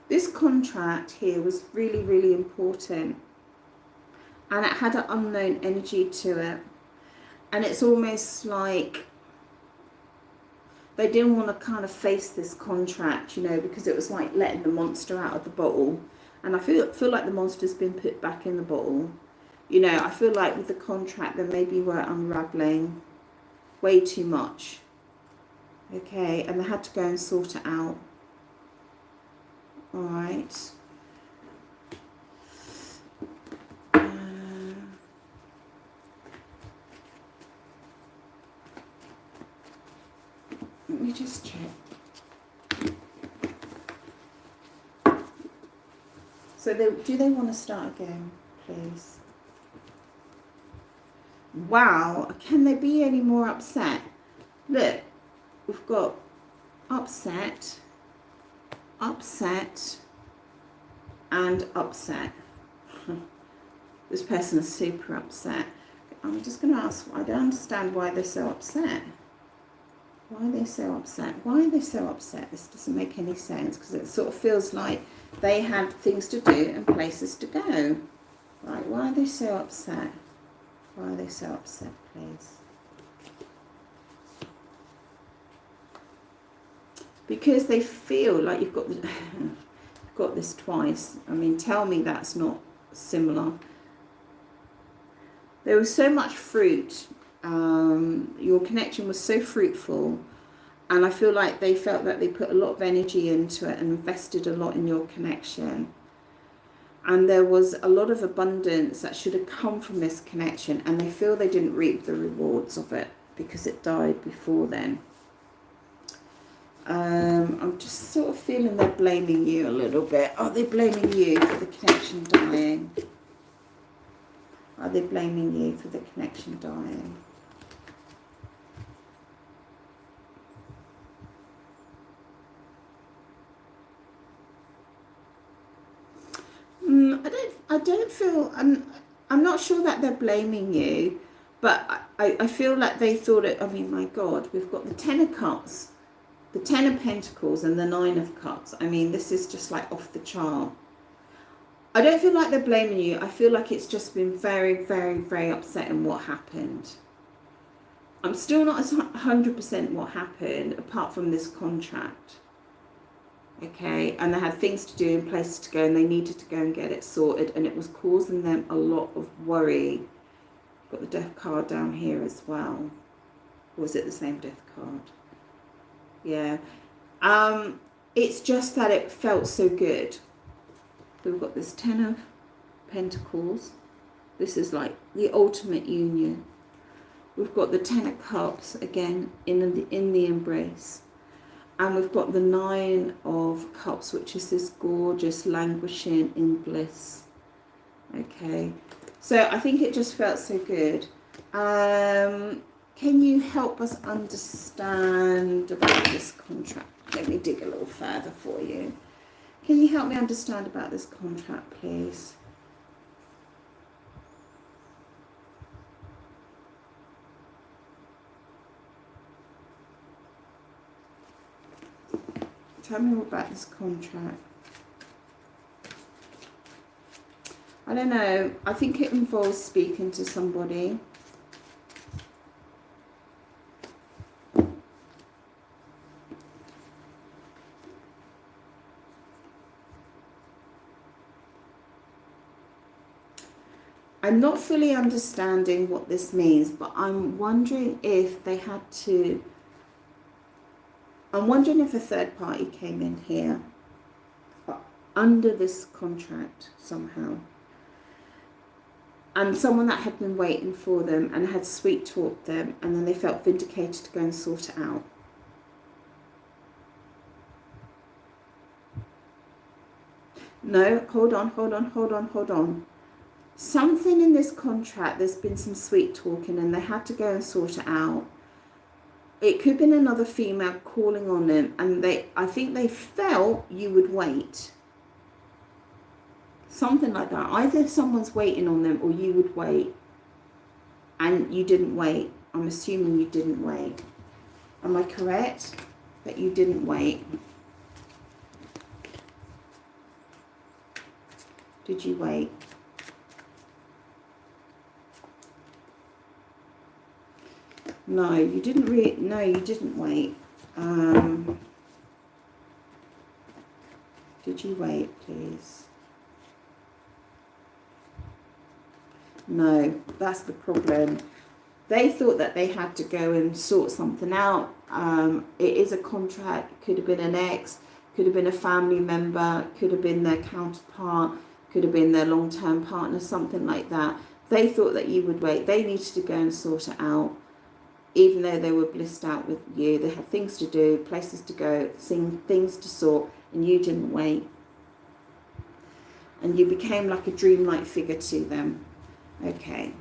This contract here was really, really important, and it had an unknown energy to it, and it's almost like they didn't want to kind of face this contract, you know, because it was like letting the monster out of the bottle. And I feel like the monster's been put back in the bottle. You know, I feel like with the contract they maybe were unraveling way too much. Okay, and they had to go and sort it out. All right. Let me just check. So do they want to start again, please? Wow, can they be any more upset? Look, we've got upset, upset, and upset. This person is super upset. I'm just going to ask, I don't understand why they're so upset. Why are they so upset? Why are they so upset? This doesn't make any sense, because it sort of feels like they had things to do and places to go. Right, why are they so upset? Why are they so upset, please? Because they feel like you've got you've got this twice. I mean, tell me that's not similar. There was so much fruit. Your connection was so fruitful, and I feel like they felt that they put a lot of energy into it and invested a lot in your connection. And there was a lot of abundance that should have come from this connection, and they feel they didn't reap the rewards of it because it died before then. I'm just sort of feeling they're blaming you a little bit. Are they blaming you for the connection dying? Are they blaming you for the connection dying? I don't feel, I'm not sure that they're blaming you, but I feel like they thought it, I mean, my God, we've got the 10 of Cups, the 10 of Pentacles, and the 9 of Cups. I mean, this is just like off the chart. I don't feel like they're blaming you. I feel like it's just been very, very, very upsetting what happened. I'm still not 100% what happened, apart from this contract. Okay, and they had things to do and places to go, and they needed to go and get it sorted, and it was causing them a lot of worry. Got the Death card down here as well. Or was it the same Death card? Yeah. It's just that it felt so good. We've got this 10 of Pentacles. This is like the ultimate union. We've got the 10 of Cups again in the embrace. And we've got the Nine of Cups, which is this gorgeous languishing in bliss. Okay, so I think it just felt so good. Can you help us understand about this contract? Let me dig a little further for you. Can you help me understand about this contract, please? Tell me more about this contract. I don't know. I think it involves speaking to somebody. I'm not fully understanding what this means, but I'm wondering if they had to... I'm wondering if a third party came in here under this contract somehow. And someone that had been waiting for them and had sweet talked them, and then they felt vindicated to go and sort it out. No, hold on. Something in this contract, there's been some sweet talking and they had to go and sort it out. It could have been another female calling on them, and I think they felt you would wait. Something like that. Either someone's waiting on them or you would wait. And you didn't wait. I'm assuming you didn't wait. Am I correct? That you didn't wait. Did you wait? No, you didn't no, you didn't wait. Did you wait, please? No, that's the problem. They thought that they had to go and sort something out. It is a contract. Could have been an ex, could have been a family member, could have been their counterpart, could have been their long-term partner, something like that. They thought that you would wait. They needed to go and sort it out. Even though they were blissed out with you, they had things to do, places to go, things to sort, and you didn't wait. And you became like a dreamlike figure to them. Okay.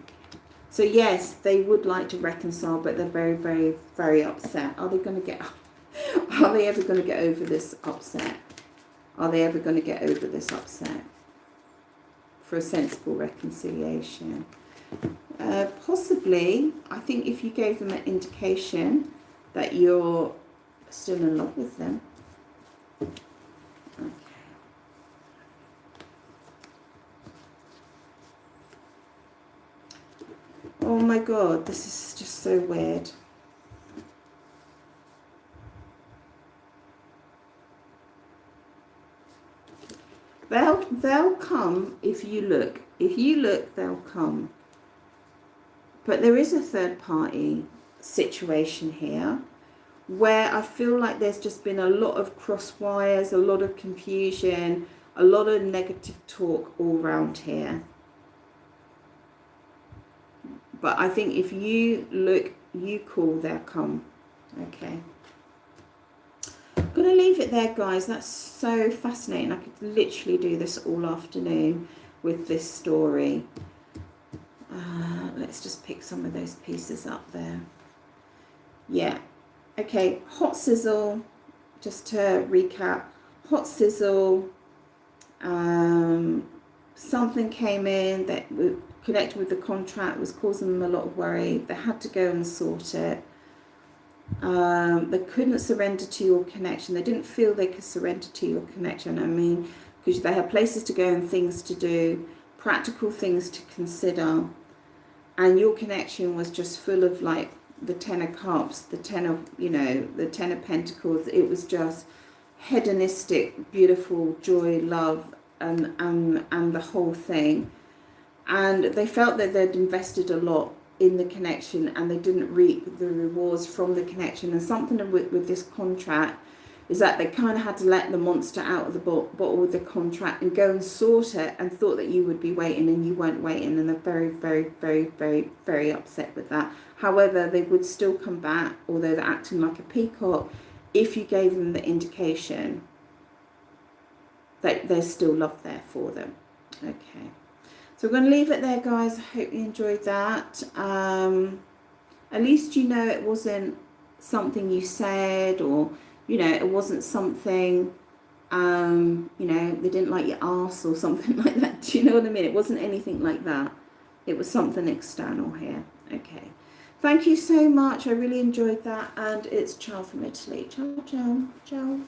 So yes, they would like to reconcile, but they're very, very, very upset. Are they going to get... Are they ever going to get over this upset? Are they ever going to get over this upset? For a sensible reconciliation. Possibly. I think if you gave them an indication that you're still in love with them. Okay. Oh my God, this is just so weird. They'll come if you look. If you look, they'll come. But there is a third party situation here where I feel like there's just been a lot of cross wires, a lot of confusion, a lot of negative talk all around here. But I think if you look, you call, they'll come. Okay. I'm going to leave it there, guys. That's so fascinating. I could literally do this all afternoon with this story. Let's just pick some of those pieces up there. Yeah. Okay. Hot sizzle. Just to recap. Hot sizzle. Something came in that connected with the contract, was causing them a lot of worry. They had to go and sort it. They couldn't surrender to your connection. They didn't feel they could surrender to your connection. I mean, because they had places to go and things to do, practical things to consider. And your connection was just full of like the Ten of Cups, the Ten of, the Ten of Pentacles. It was just hedonistic, beautiful, joy, love, and the whole thing. And they felt that they'd invested a lot in the connection and they didn't reap the rewards from the connection. And something with this contract is that they kind of had to let the monster out of the bottle with the contract and go and sort it, and thought that you would be waiting and you weren't waiting, and they're very, very, very, very, very upset with that. However, they would still come back, although they're acting like a peacock, if you gave them the indication that there's still love there for them. Okay, so we're going to leave it there, guys. I hope you enjoyed that. At least you know it wasn't something you said, or, you know, it wasn't something, you know, they didn't like your ass or something like that. Do you know what I mean? It wasn't anything like that. It was something external here. Okay. Thank you so much. I really enjoyed that. And it's ciao from Italy. Ciao, ciao, ciao.